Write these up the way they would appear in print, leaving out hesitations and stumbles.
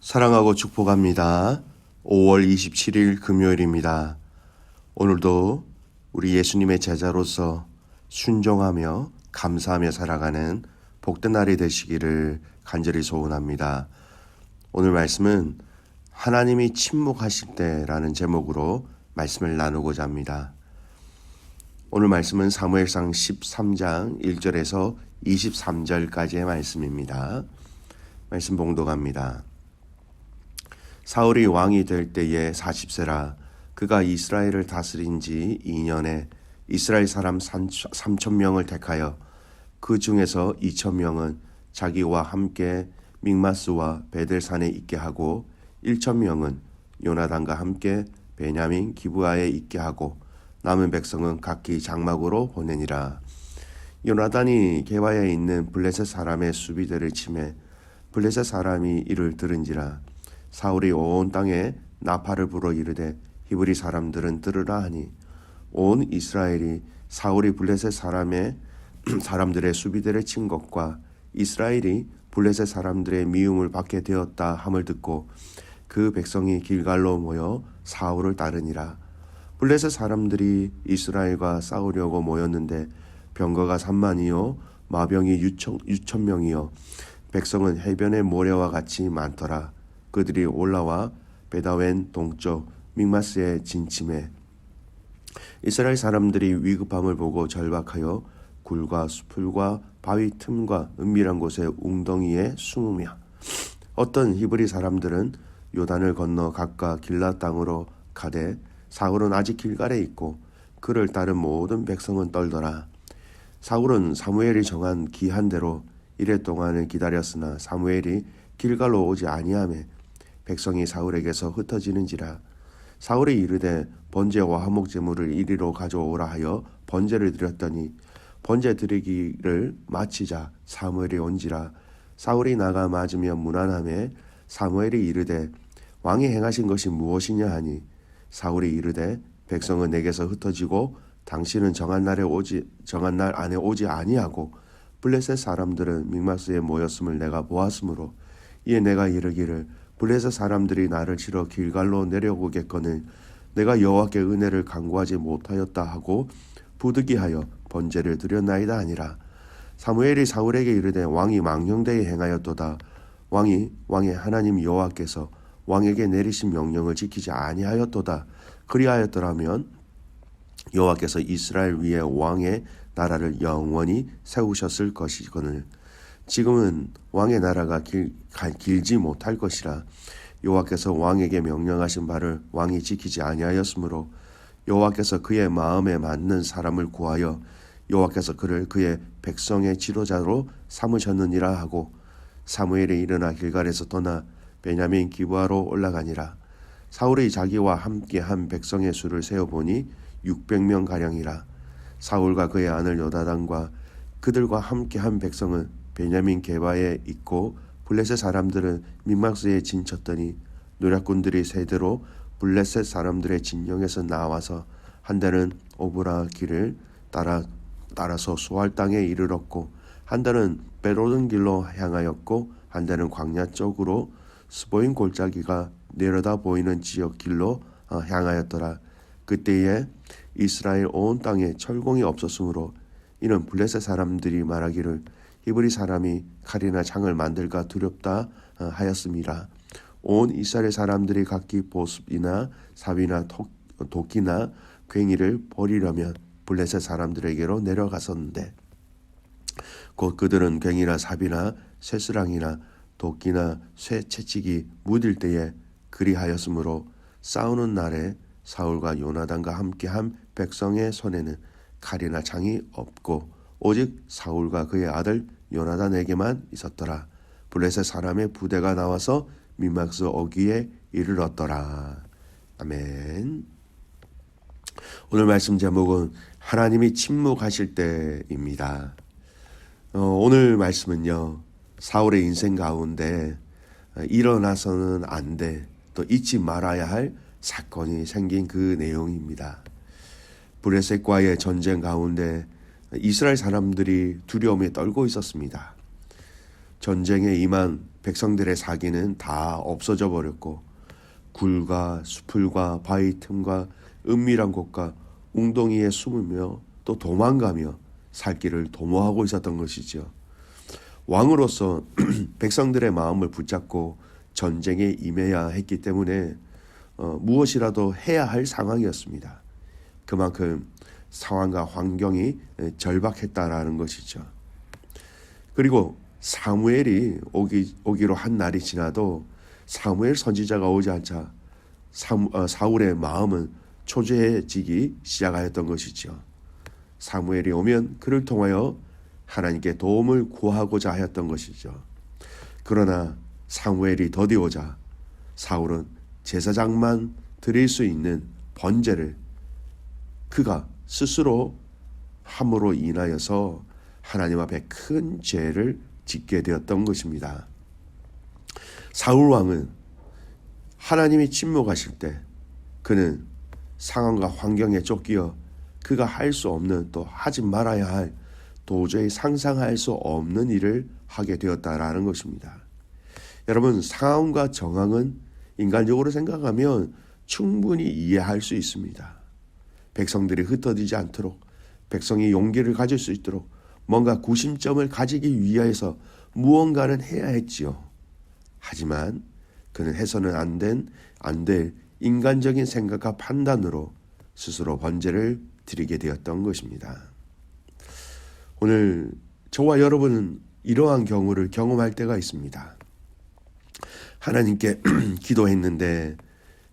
사랑하고 축복합니다. 5월 27일 금요일입니다. 오늘도 우리 예수님의 제자로서 순종하며 감사하며 살아가는 복된 날이 되시기를 간절히 소원합니다. 오늘 말씀은 하나님이 침묵하실 때라는 제목으로 말씀을 나누고자 합니다. 오늘 말씀은 사무엘상 13장 1절에서 23절까지의 말씀입니다. 말씀 봉독합니다. 사울이 왕이 될 때에 40세라 그가 이스라엘을 다스린 지 2년에 이스라엘 사람 3,000명을 택하여 그 중에서 2,000명은 자기와 함께 믹마스와 베델산에 있게 하고 1,000명은 요나단과 함께 베냐민 기브아에 있게 하고 남은 백성은 각기 장막으로 보내니라. 요나단이 게바에 있는 블레셋 사람의 수비대를 치매 블레셋 사람이 이를 들은지라. 사울이 온 땅에 나팔을 불어 이르되 히브리 사람들은 들으라 하니 온 이스라엘이 사울이 블레셋 사람들의 수비대를 친 것과 이스라엘이 블레셋 사람들의 미움을 받게 되었다 함을 듣고 그 백성이 길갈로 모여 사울을 따르니라. 블레셋 사람들이 이스라엘과 싸우려고 모였는데 병거가 3만이요 마병이 6,000명이요 백성은 해변의 모래와 같이 많더라. 그들이 올라와 베다웬 동쪽 믹마스에 진침해 이스라엘 사람들이 위급함을 보고 절박하여 굴과 수풀과 바위 틈과 은밀한 곳에 웅덩이에 숨으며 어떤 히브리 사람들은 요단을 건너 각각 길라 땅으로 가되 사울은 아직 길갈에 있고 그를 따른 모든 백성은 떨더라. 사울은 사무엘이 정한 기한대로 이래 동안을 기다렸으나 사무엘이 길갈로 오지 아니하매 백성이 사울에게서 흩어지는지라. 사울이 이르되 번제와 화목 제물을 이리로 가져오라 하여 번제를 드렸더니 번제 드리기를 마치자 사무엘이 온지라. 사울이 나가 맞으며 문안하매 사무엘이 이르되 왕이 행하신 것이 무엇이냐 하니 사울이 이르되 백성은 내게서 흩어지고 당신은 정한 날 안에 오지 아니하고 블레셋 사람들은 믹마스에 모였음을 내가 보았으므로 이에 내가 이르기를 블레셋 사람들이 나를 치러 길갈로 내려오겠거늘 내가 여호와께 은혜를 간구하지 못하였다 하고 부득이하여 번제를 드렸나이다 하니라. 사무엘이 사울에게 이르되 왕이 망령되이 행하였도다. 왕의 하나님 여호와께서 왕에게 내리신 명령을 지키지 아니하였도다. 그리하였더라면 여호와께서 이스라엘 위에 왕의 나라를 영원히 세우셨을 것이거늘 지금은 왕의 나라가 길지 못할 것이라. 여호와께서 왕에게 명령하신 바를 왕이 지키지 아니하였으므로 여호와께서 그의 마음에 맞는 사람을 구하여 여호와께서 그를 그의 백성의 지도자로 삼으셨느니라 하고 사무엘이 일어나 길갈에서 떠나 베냐민 기브아로 올라가니라. 사울이 자기와 함께 한 백성의 수를 세어보니 600명 가량이라. 사울과 그의 아들 요나단과 그들과 함께 한 백성은 베냐민 게바에 있고 블레셋 사람들은 믹마스에 진쳤더니 노략군들이 세대로 블레셋 사람들의 진영에서 나와서 한 대는 오브라 길을 따라서 수알 땅에 이르렀고 한 대는 베로든 길로 향하였고 한 대는 광야 쪽으로 스보임 골짜기가 내려다 보이는 지역 길로 향하였더라. 그때에 이스라엘 온 땅에 철공이 없었으므로 이는 블레셋 사람들이 말하기를 히브리 사람이 칼이나 창을 만들까 두렵다 하였음이라. 온 이스라엘 사람들이 각기 보습이나 삽이나 도끼나 괭이를 버리려면 블레셋 사람들에게로 내려갔었는데 곧 그들은 괭이나 삽이나 쇠스랑이나 도끼나 쇠 채찍이 무딜 때에 그리하였으므로 싸우는 날에 사울과 요나단과 함께한 백성의 손에는 칼이나 창이 없고 오직 사울과 그의 아들 요나단에게만 있었더라. 블레셋 사람의 부대가 나와서 믹마스 어귀에 이르렀더라. 아멘. 오늘 말씀 제목은 하나님이 침묵하실 때입니다. 오늘 말씀은요. 사울의 인생 가운데 일어나서는 안 돼, 또 잊지 말아야 할 사건이 생긴 그 내용입니다. 블레셋과의 전쟁 가운데 이스라엘 사람들이 두려움에 떨고 있었습니다. 전쟁에 임한 백성들의 사기는 다 없어져 버렸고 굴과 수풀과 바위 틈과 은밀한 곳과 웅덩이에 숨으며 또 도망가며 살 길을 도모하고 있었던 것이죠. 왕으로서 백성들의 마음을 붙잡고 전쟁에 임해야 했기 때문에 무엇이라도 해야 할 상황이었습니다. 그만큼 상황과 환경이 절박했다라는 것이죠. 그리고 사무엘이 오기로 한 날이 지나도 사무엘 선지자가 오지 않자 사울의 마음은 초조해지기 시작하였던 것이죠. 사무엘이 오면 그를 통하여 하나님께 도움을 구하고자 하였던 것이죠. 그러나 사무엘이 더디오자 사울은 제사장만 드릴 수 있는 번제를 그가 스스로 함으로 인하여서 하나님 앞에 큰 죄를 짓게 되었던 것입니다. 사울 왕은 하나님이 침묵하실 때 그는 상황과 환경에 쫓기어 그가 할 수 없는 또 하지 말아야 할 도저히 상상할 수 없는 일을 하게 되었다라는 것입니다. 여러분, 상황과 정황은 인간적으로 생각하면 충분히 이해할 수 있습니다. 백성들이 흩어지지 않도록 백성이 용기를 가질 수 있도록 뭔가 구심점을 가지기 위하여서 무언가는 해야 했지요. 하지만 그는 해서는 안 될 인간적인 생각과 판단으로 스스로 번제를 드리게 되었던 것입니다. 오늘 저와 여러분은 이러한 경우를 경험할 때가 있습니다. 하나님께 기도했는데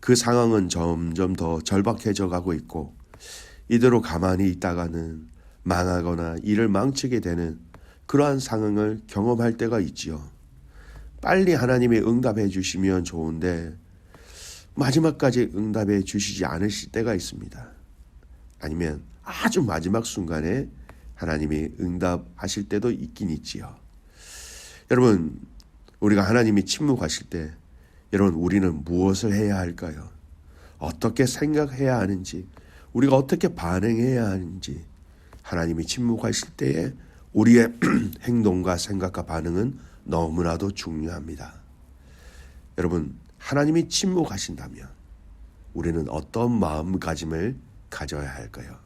그 상황은 점점 더 절박해져 가고 있고 이대로 가만히 있다가는 망하거나 일을 망치게 되는 그러한 상황을 경험할 때가 있지요. 빨리 하나님이 응답해 주시면 좋은데 마지막까지 응답해 주시지 않으실 때가 있습니다. 아니면 아주 마지막 순간에 하나님이 응답하실 때도 있긴 있지요. 여러분, 우리가 하나님이 침묵하실 때 여러분 우리는 무엇을 해야 할까요? 어떻게 생각해야 하는지, 우리가 어떻게 반응해야 하는지, 하나님이 침묵하실 때에 우리의 행동과 생각과 반응은 너무나도 중요합니다. 여러분, 하나님이 침묵하신다면 우리는 어떤 마음가짐을 가져야 할까요?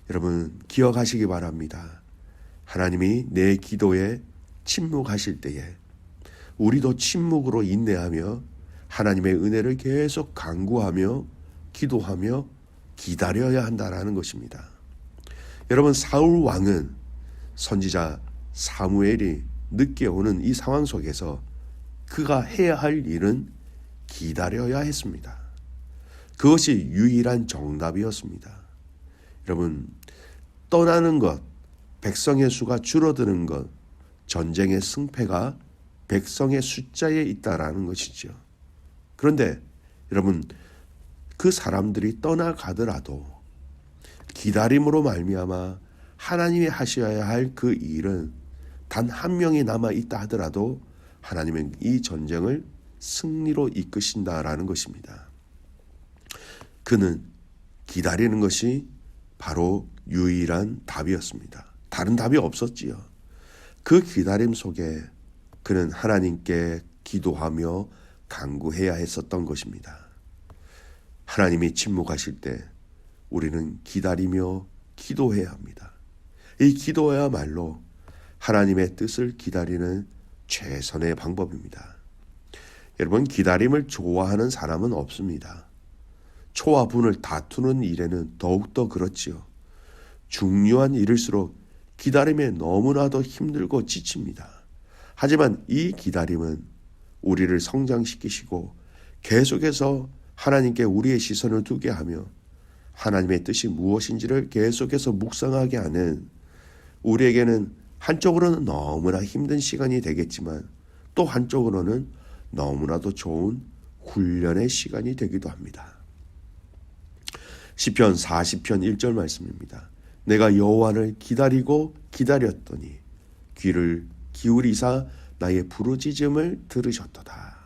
여러분, 기억하시기 바랍니다. 하나님이 내 기도에 침묵하실 때에 우리도 침묵으로 인내하며 하나님의 은혜를 계속 간구하며 기도하며 기다려야 한다라는 것입니다. 여러분, 사울 왕은 선지자 사무엘이 늦게 오는 이 상황 속에서 그가 해야 할 일은 기다려야 했습니다. 그것이 유일한 정답이었습니다. 여러분, 떠나는 것, 백성의 수가 줄어드는 것, 전쟁의 승패가 백성의 숫자에 있다라는 것이죠. 그런데 여러분, 그 사람들이 떠나가더라도 기다림으로 말미암아 하나님이 하셔야 할 그 일은 단 한 명이 남아 있다 하더라도 하나님은 이 전쟁을 승리로 이끄신다라는 것입니다. 그는 기다리는 것이 바로 유일한 답이었습니다. 다른 답이 없었지요. 그 기다림 속에 그는 하나님께 기도하며 간구해야 했었던 것입니다. 하나님이 침묵하실 때 우리는 기다리며 기도해야 합니다. 이 기도야말로 하나님의 뜻을 기다리는 최선의 방법입니다. 여러분, 기다림을 좋아하는 사람은 없습니다. 초와 분을 다투는 일에는 더욱더 그렇지요. 중요한 일일수록 기다림에 너무나도 힘들고 지칩니다. 하지만 이 기다림은 우리를 성장시키시고 계속해서 하나님께 우리의 시선을 두게 하며 하나님의 뜻이 무엇인지를 계속해서 묵상하게 하는, 우리에게는 한쪽으로는 너무나 힘든 시간이 되겠지만 또 한쪽으로는 너무나도 좋은 훈련의 시간이 되기도 합니다. 시편 40편 1절 말씀입니다. 내가 여호와를 기다리고 기다렸더니 귀를 기울이사 나의 부르짖음을 들으셨도다.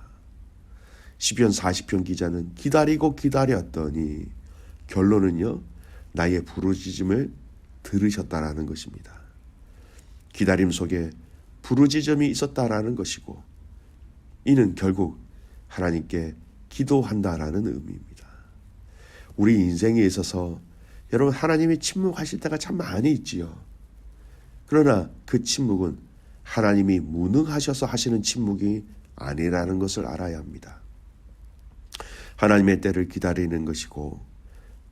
시편 40편 기자는 기다리고 기다렸더니 결론은요, 나의 부르짖음을 들으셨다라는 것입니다. 기다림 속에 부르짖음이 있었다라는 것이고, 이는 결국 하나님께 기도한다라는 의미입니다. 우리 인생에 있어서 여러분, 하나님이 침묵하실 때가 참 많이 있지요. 그러나 그 침묵은 하나님이 무능하셔서 하시는 침묵이 아니라는 것을 알아야 합니다. 하나님의 때를 기다리는 것이고,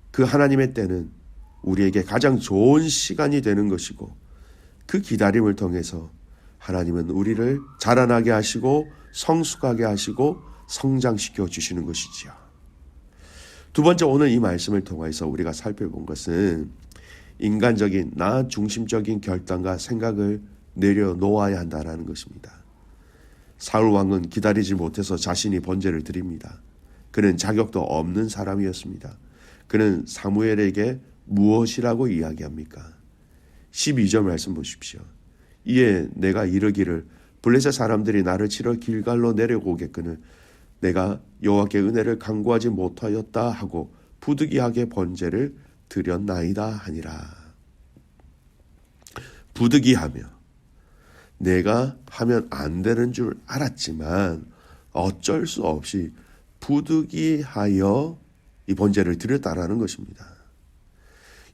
그 하나님의 때는 우리에게 가장 좋은 시간이 되는 것이고, 그 기다림을 통해서 하나님은 우리를 자라나게 하시고 성숙하게 하시고 성장시켜 주시는 것이지요. 두 번째, 오늘 이 말씀을 통해서 우리가 살펴본 것은 인간적인 나 중심적인 결단과 생각을 내려놓아야 한다는 것입니다. 사울 왕은 기다리지 못해서 자신이 번제를 드립니다. 그는 자격도 없는 사람이었습니다. 그는 사무엘에게 무엇이라고 이야기합니까? 12절 말씀 보십시오. 이에 내가 이르기를 블레셋 사람들이 나를 치러 길갈로 내려오겠거늘 내가 여호와께 은혜를 간구하지 못하였다 하고 부득이하게 번제를 드렸나이다 하니라. 부득이하며 내가 하면 안 되는 줄 알았지만 어쩔 수 없이 부득이하여 이 번제를 드렸다라는 것입니다.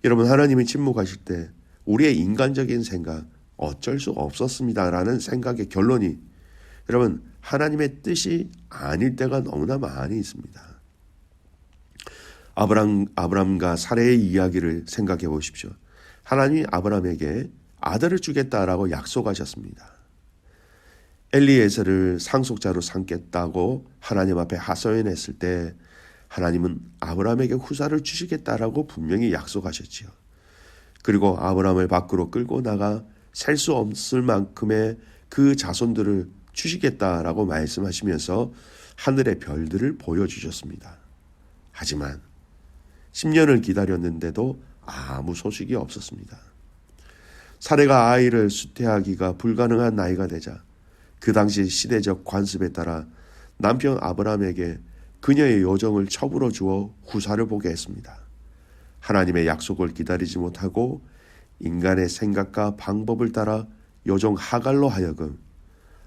여러분, 하나님이 침묵하실 때 우리의 인간적인 생각 어쩔 수 없었습니다라는 생각의 결론이 여러분 하나님의 뜻이 아닐 때가 너무나 많이 있습니다. 아브람과 사레의 이야기를 생각해 보십시오. 하나님이 아브람에게 아들을 주겠다라고 약속하셨습니다. 엘리에셀을 상속자로 삼겠다고 하나님 앞에 하소연했을 때 하나님은 아브람에게 후사를 주시겠다라고 분명히 약속하셨지요. 그리고 아브람을 밖으로 끌고 나가 셀 수 없을 만큼의 그 자손들을 주시겠다라고 말씀하시면서 하늘의 별들을 보여주셨습니다. 하지만 10년을 기다렸는데도 아무 소식이 없었습니다. 사레가 아이를 수태하기가 불가능한 나이가 되자 그 당시 시대적 관습에 따라 남편 아브람에게 그녀의 여정을 첩으로 주어 후사를 보게 했습니다. 하나님의 약속을 기다리지 못하고 인간의 생각과 방법을 따라 여종 하갈로 하여금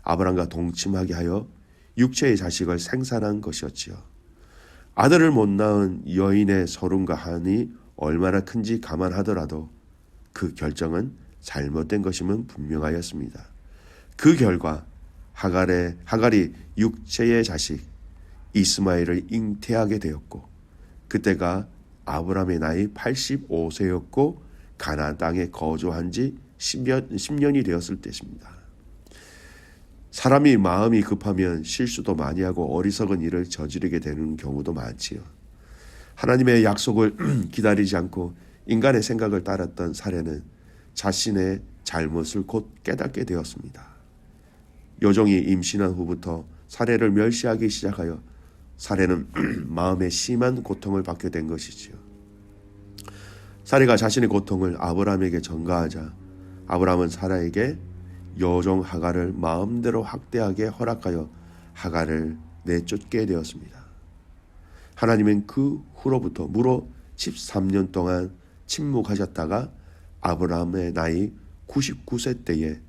아브람과 동침하게 하여 육체의 자식을 생산한 것이었지요. 아들을 못 낳은 여인의 서름과 한이 얼마나 큰지 감안하더라도 그 결정은 잘못된 것임은 분명하였습니다. 그 결과 하갈이 육체의 자식 이스마엘을 잉태하게 되었고, 그때가 아브람의 나이 85세였고 가나안 땅에 거주한 지 10년이 되었을 때입니다. 사람이 마음이 급하면 실수도 많이 하고 어리석은 일을 저지르게 되는 경우도 많지요. 하나님의 약속을 기다리지 않고 인간의 생각을 따랐던 사레는 자신의 잘못을 곧 깨닫게 되었습니다. 여종이 임신한 후부터 사레를 멸시하기 시작하여 사레는 마음에 심한 고통을 받게 된 것이지요. 사레가 자신의 고통을 아브람에게 전가하자 아브람은 사라에게 여종 하갈을 마음대로 학대하게 허락하여 하갈을 내쫓게 되었습니다. 하나님은 그 후로부터 무려 13년 동안 침묵하셨다가 아브람의 나이 99세 때에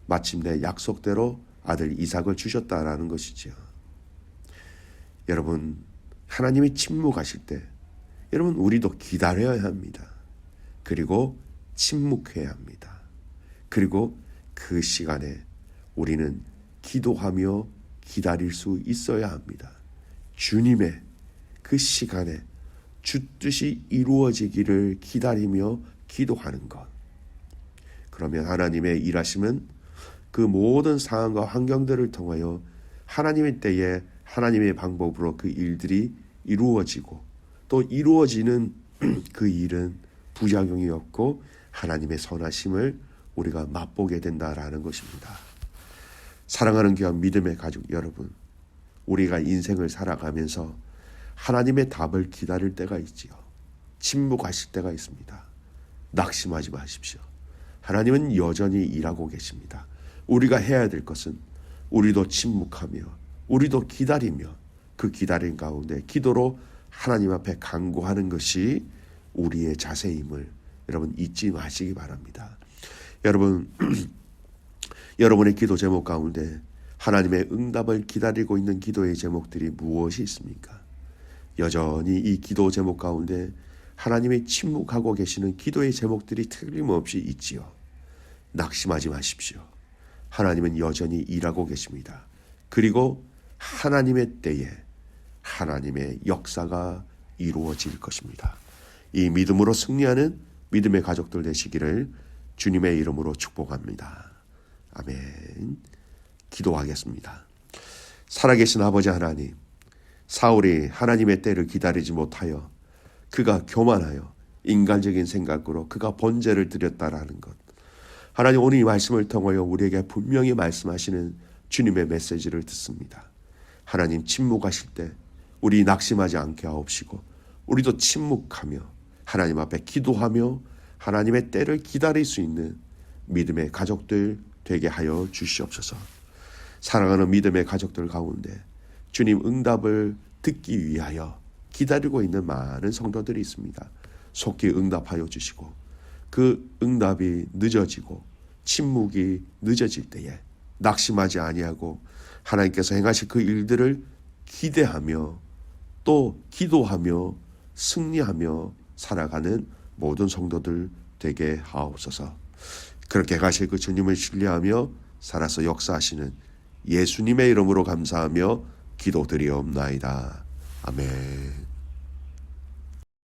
마침내 약속대로 아들 이삭을 주셨다라는 것이지요. 여러분, 하나님이 침묵하실 때 여러분 우리도 기다려야 합니다. 그리고 침묵해야 합니다. 그리고 그 시간에 우리는 기도하며 기다릴 수 있어야 합니다. 주님의 그 시간에 주 뜻이 이루어지기를 기다리며 기도하는 것. 그러면 하나님의 일하심은 그 모든 상황과 환경들을 통하여 하나님의 때에 하나님의 방법으로 그 일들이 이루어지고 또 이루어지는 그 일은 부작용이 없고 하나님의 선하심을 우리가 맛보게 된다라는 것입니다. 사랑하는 귀한 믿음의 가족 여러분, 우리가 인생을 살아가면서 하나님의 답을 기다릴 때가 있지요. 침묵하실 때가 있습니다. 낙심하지 마십시오. 하나님은 여전히 일하고 계십니다. 우리가 해야 될 것은 우리도 침묵하며 우리도 기다리며 그 기다림 가운데 기도로 하나님 앞에 간구하는 것이 우리의 자세임을 여러분 잊지 마시기 바랍니다. 여러분, 여러분의 기도 제목 가운데 하나님의 응답을 기다리고 있는 기도의 제목들이 무엇이 있습니까? 여전히 이 기도 제목 가운데 하나님의 침묵하고 계시는 기도의 제목들이 틀림없이 있지요. 낙심하지 마십시오. 하나님은 여전히 일하고 계십니다. 그리고 하나님의 때에 하나님의 역사가 이루어질 것입니다. 이 믿음으로 승리하는 믿음의 가족들 되시기를 주님의 이름으로 축복합니다. 아멘. 기도하겠습니다. 살아계신 아버지 하나님, 사울이 하나님의 때를 기다리지 못하여 그가 교만하여 인간적인 생각으로 그가 번제를 드렸다라는 것, 하나님 오늘 이 말씀을 통하여 우리에게 분명히 말씀하시는 주님의 메시지를 듣습니다. 하나님 침묵하실 때 우리 낙심하지 않게 하옵시고 우리도 침묵하며 하나님 앞에 기도하며 하나님의 때를 기다릴 수 있는 믿음의 가족들 되게 하여 주시옵소서. 사랑하는 믿음의 가족들 가운데 주님 응답을 듣기 위하여 기다리고 있는 많은 성도들이 있습니다. 속히 응답하여 주시고 그 응답이 늦어지고 침묵이 늦어질 때에 낙심하지 아니하고 하나님께서 행하실 그 일들을 기대하며 또 기도하며 승리하며 살아가는 모든 성도들 되게 하옵소서. 그렇게 가실 그 주님을 신뢰하며 살아서 역사하시는 예수님의 이름으로 감사하며 기도드리옵나이다. 아멘.